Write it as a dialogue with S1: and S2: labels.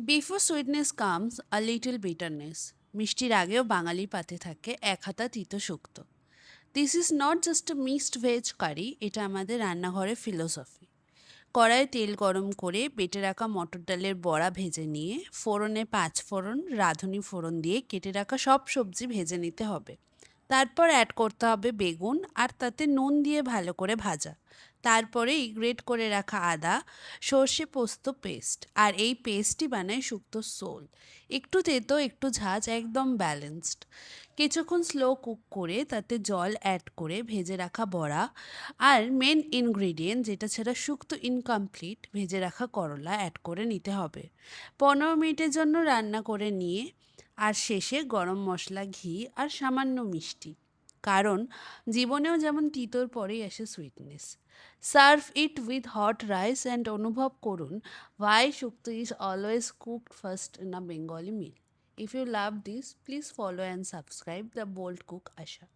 S1: Before sweetness comes a little bitterness. মিষ্টির আগেও বাঙালির পাতে থাকে এক হাতা তিতো শুক্তো। This is not just a mixed veg curry, এটা আমাদের রান্নাঘরের ফিলোসফি। কড়াইয়ে তেল গরম করে বেটে রাখা মটর ডালের বড়া ভেজে নিয়ে ফোড়নে পাঁচ ফোড়ন, রাঁধুনি ফোড়ন দিয়ে কেটে রাখা সব সবজি ভেজে নিতে হবে। তারপর অ্যাড করতে হবে বেগুন আর তাতে নুন দিয়ে ভালো করে ভাজা। তারপরেই গ্রেট করে রাখা আদা, সর্ষে পোস্ত পেস্ট, আর এই পেস্টই বানায় শুক্তোর সোল। একটু তেতো একটু ঝাঁঝ, একদম ব্যালেন্সড। কিছুক্ষণ স্লো কুক করে তাতে জল অ্যাড করে ভেজে রাখা বড়া আর মেন ইনগ্রিডিয়েন্ট যেটা ছাড়া শুক্তো ইনকমপ্লিট, ভেজে রাখা করলা অ্যাড করে নিতে হবে। 15 মিনিটের জন্য রান্না করে নিয়ে আর শেষে গরম মশলা, ঘি আর সামান্য মিষ্টি। কারণ জীবনেও যেমন তিতোর পরেই আসে sweetness. Serve it with hot rice and অনুভব করুন why Shukta is always cooked first in a Bengali meal. If you love this, please follow and subscribe the Bold Cook Asha.